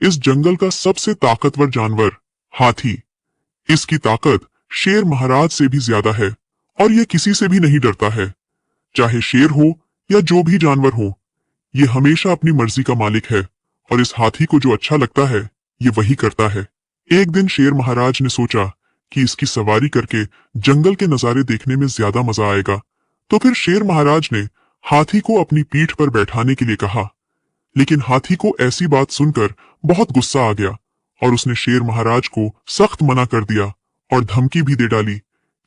इस जंगल का सबसे ताकतवर जानवर हाथी। इसकी ताकत शेर महाराज से भी ज्यादा है और यह किसी से भी नहीं डरता है, चाहे शेर हो या जो भी जानवर हो। ये हमेशा अपनी मर्जी का मालिक है और इस हाथी को जो अच्छा लगता है ये वही करता है। एक दिन शेर महाराज ने सोचा कि इसकी सवारी करके जंगल के नजारे देखने में ज्यादा मजा आएगा, तो फिर शेर महाराज ने हाथी को अपनी पीठ पर बैठाने के लिए कहा। लेकिन हाथी को ऐसी बात सुनकर बहुत गुस्सा आ गया और उसने शेर महाराज को सख्त मना कर दिया और धमकी भी दे डाली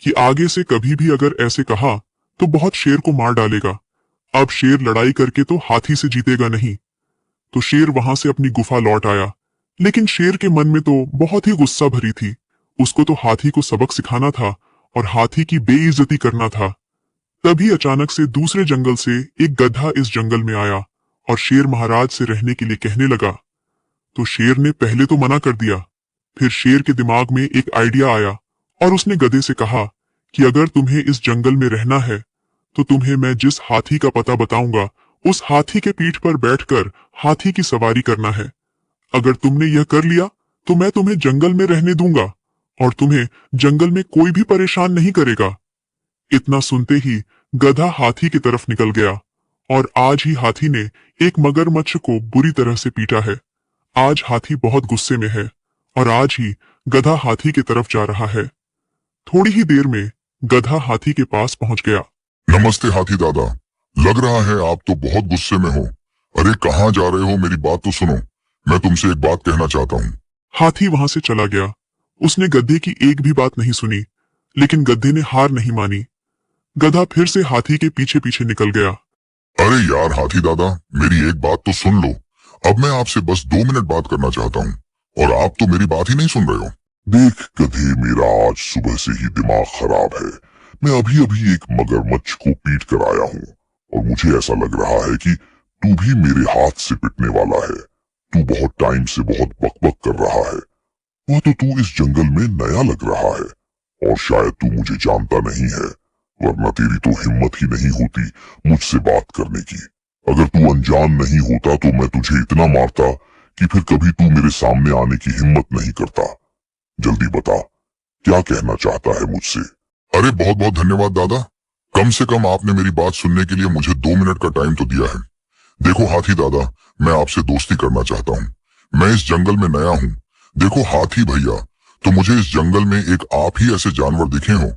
कि आगे से कभी भी अगर ऐसे कहा तो बहुत शेर को मार डालेगा। अब शेर लड़ाई करके तो हाथी से जीतेगा नहीं। तो शेर वहां से अपनी गुफा लौट आया, लेकिन शेर के मन में तो बहुत ही गुस्सा भरी थी। उसको तो हाथी को सबक सिखाना था और हाथी की बेइज्जती करना था। तभी अचानक से दूसरे जंगल से एक गधा इस जंगल में आया और शेर महाराज से रहने के लिए कहने लगा। तो शेर ने पहले तो मना कर दिया, फिर शेर के दिमाग में एक आइडिया आया और उसने गधे से कहा कि अगर तुम्हें इस जंगल में रहना है तो तुम्हें मैं जिस हाथी का पता बताऊंगा उस हाथी के पीठ पर बैठकर हाथी की सवारी करना है। अगर तुमने यह कर लिया तो मैं तुम्हें जंगल में रहने दूंगा और तुम्हें जंगल में कोई भी परेशान नहीं करेगा। इतना सुनते ही गधा हाथी की तरफ निकल गया और आज ही हाथी ने एक मगरमच्छ को बुरी तरह से पीटा है। आज हाथी बहुत गुस्से में है और आज ही गधा हाथी की तरफ जा रहा है। थोड़ी ही देर में गधा हाथी के पास पहुंच गया। नमस्ते हाथी दादा, लग रहा है आप तो बहुत गुस्से में हो। अरे कहाँ जा रहे हो, मेरी बात तो सुनो, मैं तुमसे एक बात कहना चाहता हूँ। हाथी वहां से चला गया। उसने गधे की एक भी बात नहीं सुनी, लेकिन गधे ने हार नहीं मानी। गधा फिर से हाथी के पीछे पीछे निकल गया। अरे यार हाथी दादा, मेरी एक बात तो सुन लो। अब मैं आपसे बस 2 मिनट बात करना चाहता हूँ और आप तो मेरी बात ही नहीं सुन रहे हो। देख गधे, मेरा आज सुबह से ही दिमाग खराब है। मैं अभी अभी एक मगरमच्छ को पीट कर आया हूँ और मुझे ऐसा लग रहा है कि तू भी मेरे हाथ से पिटने वाला है। तू बहुत टाइम से बहुत बकबक कर रहा है। वह तो तू इस जंगल में नया लग रहा है और शायद तू मुझे जानता नहीं है, वरना तेरी तो हिम्मत ही नहीं होती मुझसे बात करने की। अगर तू अनजान नहीं होता तो मैं तुझे इतना मारता कि फिर कभी तू मेरे सामने आने की हिम्मत नहीं करता। जल्दी बता, क्या कहना चाहता है मुझसे? अरे बहुत बहुत धन्यवाद दादा, कम से कम आपने मेरी बात सुनने के लिए मुझे 2 मिनट का टाइम तो दिया है। देखो हाथी दादा, मैं आपसे दोस्ती करना चाहता हूँ। मैं इस जंगल में नया हूँ। देखो हाथी भैया, तो मुझे इस जंगल में एक आप ही ऐसे जानवर दिखे हो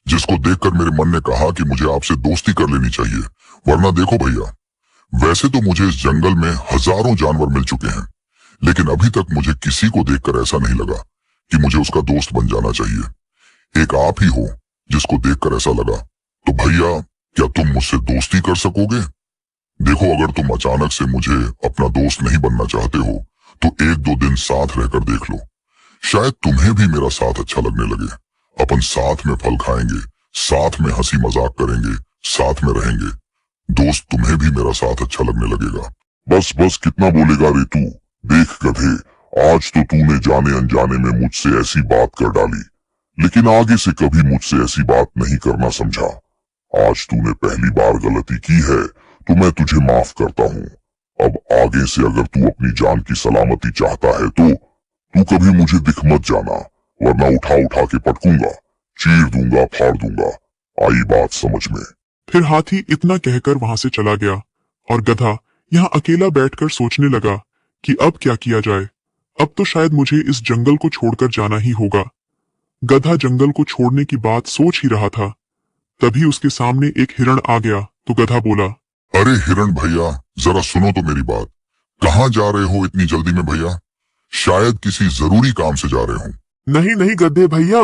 जिसको देखकर मेरे मन ने कहा कि मुझे आपसे दोस्ती कर लेनी चाहिए। वरना देखो भैया, वैसे तो मुझे इस जंगल में हजारों जानवर मिल चुके हैं, लेकिन अभी तक मुझे किसी को देखकर ऐसा नहीं लगा कि मुझे उसका दोस्त बन जाना चाहिए। एक आप ही हो जिसको देखकर ऐसा लगा। तो भैया, क्या तुम मुझसे दोस्ती कर सकोगे? देखो, अगर तुम अचानक से मुझे अपना दोस्त नहीं बनना चाहते हो तो 1-2 दिन साथ रहकर देख लो। शायद तुम्हें भी मेरा साथ अच्छा लगने लगे। अपन साथ में फल खाएंगे, साथ में हंसी मजाक करेंगे, साथ में रहेंगे। दोस्त, तुम्हें भी मेरा साथ अच्छा लगने लगेगा। बस बस, कितना बोलेगा रे तू? देख गधे, आज तो तूने जाने अनजाने में मुझसे ऐसी बात कर डाली, लेकिन आगे से कभी मुझसे ऐसी बात नहीं करना, समझा? आज तूने पहली बार गलती की है तो मैं तुझे माफ करता हूँ। अब आगे से अगर तू अपनी जान की सलामती चाहता है तो तू कभी मुझे दिख मत जाना, वरना उठा उठा के पटकूंगा, चीर दूंगा, फाड़ दूंगा। आई बात समझ में? फिर हाथी इतना कहकर वहां से चला गया और गधा यहाँ अकेला बैठकर सोचने लगा कि अब क्या किया जाए। अब तो शायद मुझे इस जंगल को छोड़कर जाना ही होगा। गधा जंगल को छोड़ने की बात सोच ही रहा था, तभी उसके सामने एक हिरण आ गया। तो गधा बोला, अरे हिरण भैया, जरा सुनो तो मेरी बात। कहाँ जा रहे हो इतनी जल्दी में भैया? शायद किसी जरूरी काम से जा रहे हो। नहीं नहीं गधे भैया,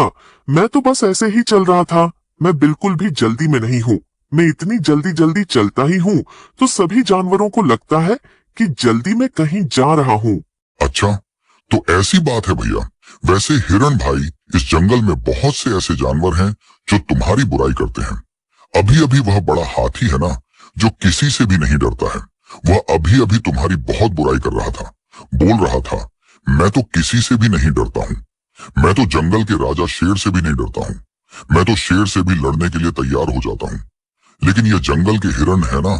मैं तो बस ऐसे ही चल रहा था। मैं बिल्कुल भी जल्दी में नहीं हूँ। मैं इतनी जल्दी जल्दी चलता ही हूँ तो सभी जानवरों को लगता है कि जल्दी में कहीं जा रहा हूँ। अच्छा, तो ऐसी बात है भैया। वैसे हिरण भाई, इस जंगल में बहुत से ऐसे जानवर हैं जो तुम्हारी बुराई करते हैं। अभी अभी वह बड़ा हाथी है ना, जो किसी से भी नहीं डरता है, वह अभी अभी तुम्हारी बहुत बुराई कर रहा था। बोल रहा था, मैं तो किसी से भी नहीं डरता हूँ। मैं तो जंगल के राजा शेर से भी नहीं डरता हूँ। मैं तो शेर से भी लड़ने के लिए तैयार हो जाता हूँ। लेकिन ये जंगल के हिरण है ना,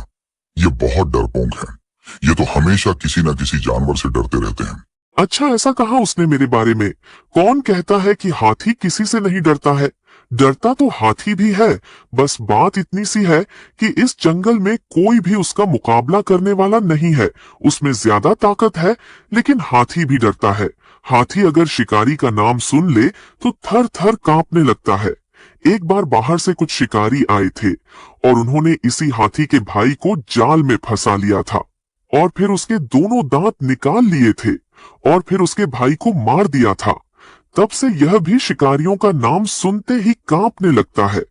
ये बहुत डरपोक है। ये तो हमेशा किसी न किसी जानवर से डरते रहते हैं। अच्छा, ऐसा कहा उसने मेरे बारे में? कौन कहता है कि हाथी किसी से नहीं डरता है? डरता तो हाथी भी है। बस बात इतनी सी है कि इस जंगल में कोई भी उसका मुकाबला करने वाला नहीं है। उसमें ज्यादा ताकत है, लेकिन हाथी भी डरता है। हाथी अगर शिकारी का नाम सुन ले तो थर थर कांपने लगता है। एक बार बाहर से कुछ शिकारी आए थे और उन्होंने इसी हाथी के भाई को जाल में फंसा लिया था और फिर उसके दोनों दांत निकाल लिए थे और फिर उसके भाई को मार दिया था। तब से यह भी शिकारियों का नाम सुनते ही कांपने लगता है।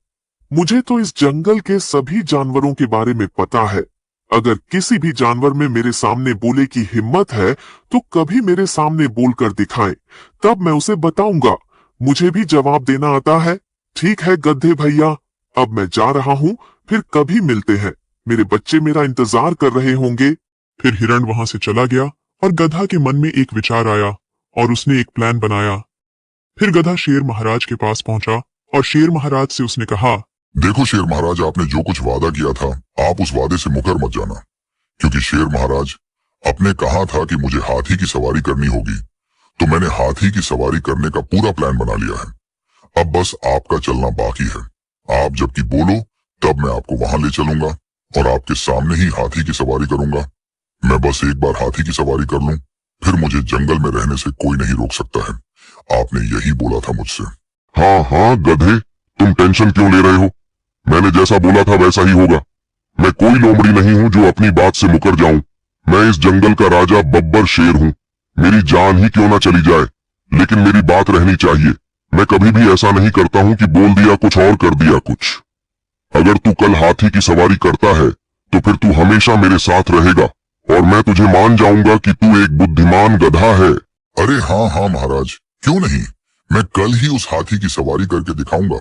मुझे तो इस जंगल के सभी जानवरों के बारे में पता है। अगर किसी भी जानवर में मेरे सामने बोले की हिम्मत है तो कभी मेरे सामने बोलकर दिखाएं, तब मैं उसे बताऊंगा। मुझे भी जवाब देना आता है। ठीक है गधे भैया, अब मैं जा रहा हूँ, फिर कभी मिलते हैं। मेरे बच्चे मेरा इंतजार कर रहे होंगे। फिर हिरण वहां से चला गया और गधा के मन में एक विचार आया और उसने एक प्लान बनाया। फिर गधा शेर महाराज के पास पहुंचा और शेर महाराज से उसने कहा, देखो शेर महाराज, आपने जो कुछ वादा किया था, आप उस वादे से मुकर मत जाना। क्योंकि शेर महाराज, आपने कहा था कि मुझे हाथी की सवारी करनी होगी, तो मैंने हाथी की सवारी करने का पूरा प्लान बना लिया है। अब बस आपका चलना बाकी है। आप जबकि बोलो तब मैं आपको वहां ले चलूंगा और आपके सामने ही हाथी की सवारी करूंगा। मैं बस एक बार हाथी की सवारी कर लूं, फिर मुझे जंगल में रहने से कोई नहीं रोक सकता है। आपने यही बोला था मुझसे। हाँ हाँ गधे, तुम टेंशन क्यों ले रहे हो? मैंने जैसा बोला था वैसा ही होगा। मैं कोई लोमड़ी नहीं हूँ जो अपनी बात से मुकर जाऊं। मैं इस जंगल का राजा बब्बर शेर हूँ। मेरी जान ही क्यों ना चली जाए, लेकिन मेरी बात रहनी चाहिए। मैं कभी भी ऐसा नहीं करता हूँ कि बोल दिया कुछ और कर दिया कुछ। अगर तू कल हाथी की सवारी करता है तो फिर तू हमेशा मेरे साथ रहेगा और मैं तुझे मान जाऊंगा कि तू एक बुद्धिमान गधा है। अरे हाँ हाँ महाराज, क्यों नहीं, मैं कल ही उस हाथी की सवारी करके दिखाऊंगा।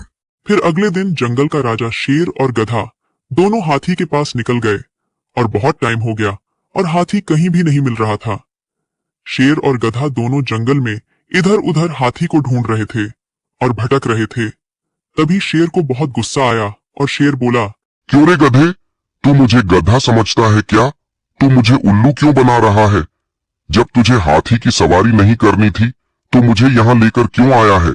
फिर अगले दिन जंगल का राजा शेर और गधा दोनों हाथी के पास निकल गए और बहुत टाइम हो गया और हाथी कहीं भी नहीं मिल रहा था। शेर और गधा दोनों जंगल में इधर उधर हाथी को ढूंढ रहे थे और भटक रहे थे। तभी शेर को बहुत गुस्सा आया और शेर बोला, क्यों रे गधे, तू मुझे गधा समझता है क्या? तू मुझे उल्लू क्यों बना रहा है? जब तुझे हाथी की सवारी नहीं करनी थी तो मुझे यहाँ लेकर क्यों आया है?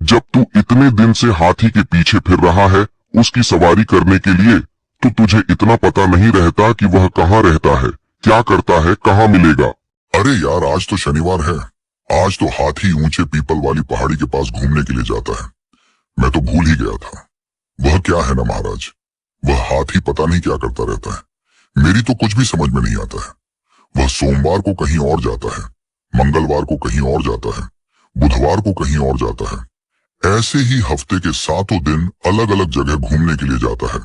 जब तू इतने दिन से हाथी के पीछे फिर रहा है उसकी सवारी करने के लिए, तो तुझे इतना पता नहीं रहता कि वह कहाँ रहता है, क्या करता है, कहाँ मिलेगा? अरे यार, आज तो शनिवार है। आज तो हाथी ऊंचे पीपल वाली पहाड़ी के पास घूमने के लिए जाता है। मैं तो भूल ही गया था। वह क्या है ना महाराज, वह हाथी पता नहीं क्या करता रहता है। मेरी तो कुछ भी समझ में नहीं आता है। वह सोमवार को कहीं और जाता है, मंगलवार को कहीं और जाता है, बुधवार को कहीं और जाता है। ऐसे ही हफ्ते के 7 दिन अलग अलग जगह घूमने के लिए जाता है।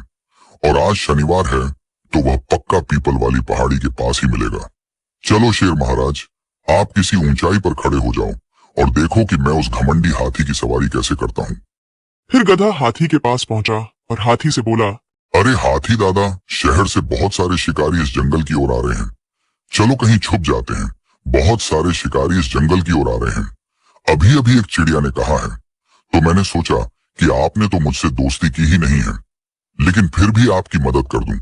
और आज शनिवार है तो वह पक्का पीपल वाली पहाड़ी के पास ही मिलेगा। चलो शेर महाराज, आप किसी ऊंचाई पर खड़े हो जाओ और देखो कि मैं उस घमंडी हाथी की सवारी कैसे करता हूँ। फिर गधा हाथी के पास पहुंचा और हाथी से बोला, अरे हाथी दादा, शहर से बहुत सारे शिकारी इस जंगल की ओर आ रहे हैं। चलो कहीं छुप जाते हैं। बहुत सारे शिकारी इस जंगल की ओर आ रहे हैं। अभी अभी एक चिड़िया ने कहा है, तो मैंने सोचा कि आपने तो मुझसे दोस्ती की ही नहीं है, लेकिन फिर भी आपकी मदद कर दूं।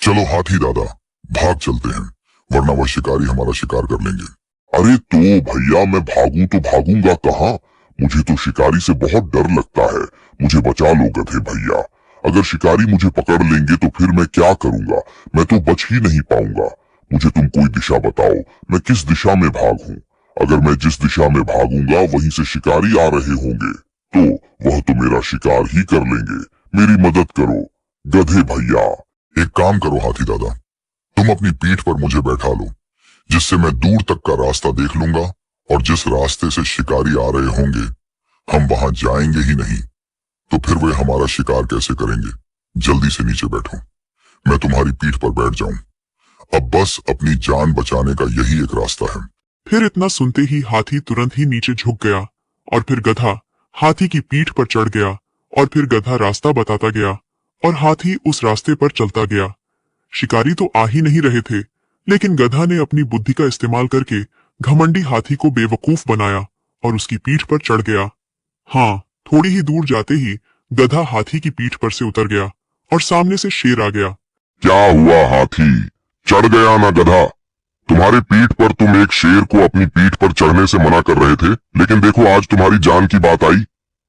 चलो हाथी दादा, भाग चलते हैं, वरना वह शिकारी हमारा शिकार कर लेंगे। अरे तो भैया, मैं भागूं तो भागूंगा कहाँ? मुझे तो शिकारी से बहुत डर लगता है। मुझे बचा लो गधे भैया। अगर शिकारी मुझे पकड़ लेंगे तो फिर मैं क्या करूंगा? मैं तो बच ही नहीं पाऊंगा। मुझे तुम कोई दिशा बताओ, मैं किस दिशा में भागूं? अगर मैं जिस दिशा में भागूंगा वहीं से शिकारी आ रहे होंगे तो वह तो मेरा शिकार ही कर लेंगे। मेरी मदद करो गधे भैया। एक काम करो हाथी दादा, तुम अपनी पीठ पर मुझे बैठा लो, जिससे मैं दूर तक का रास्ता देख लूंगा और जिस रास्ते से शिकारी आ रहे होंगे हम वहां जाएंगे ही नहीं, तो फिर वे हमारा शिकार कैसे करेंगे? जल्दी से नीचे बैठो, मैं तुम्हारी पीठ पर बैठ जाऊं। अब बस अपनी जान बचाने का यही एक रास्ता है। फिर इतना सुनते ही हाथी तुरंत ही नीचे झुक गया और फिर गधा हाथी की पीठ पर चढ़ गया और फिर गधा रास्ता बताता गया और हाथी उस रास्ते पर चलता गया। शिकारी तो आ ही नहीं रहे थे, लेकिन गधा ने अपनी बुद्धि का इस्तेमाल करके घमंडी हाथी को बेवकूफ बनाया और उसकी पीठ पर चढ़ गया। हाँ, थोड़ी ही दूर जाते ही गधा हाथी की पीठ पर से उतर गया और सामने से शेर आ गया। क्या हुआ हाथी, चढ़ गया ना गधा? तुम्हारे पीठ पर तुम एक शेर को अपनी पीठ पर चढ़ने से मना कर रहे थे, लेकिन देखो आज तुम्हारी जान की बात आई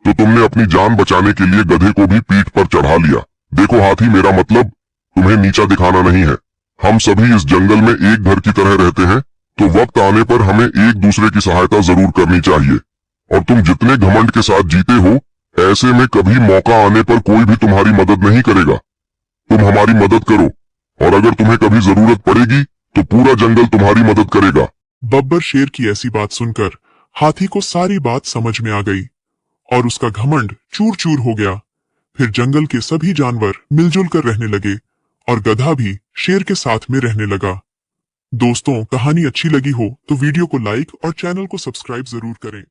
तो तुमने अपनी जान बचाने के लिए गधे को भी पीठ पर चढ़ा लिया। देखो हाथी, मेरा मतलब तुम्हें नीचा दिखाना नहीं है। हम सभी इस जंगल में एक घर की तरह रहते हैं, तो वक्त आने पर हमें एक दूसरे की सहायता जरूर करनी चाहिए। और तुम जितने घमंड के साथ जीते हो, ऐसे में कभी मौका आने पर कोई भी तुम्हारी मदद नहीं करेगा। तुम हमारी मदद करो, और अगर तुम्हें कभी जरूरत पड़ेगी तो पूरा जंगल तुम्हारी मदद करेगा। बब्बर शेर की ऐसी बात सुनकर हाथी को सारी बात समझ में आ गई और उसका घमंड चूर चूर हो गया। फिर जंगल के सभी जानवर मिलजुल कर रहने लगे और गधा भी शेर के साथ में रहने लगा। दोस्तों, कहानी अच्छी लगी हो तो वीडियो को लाइक और चैनल को सब्सक्राइब जरूर करें।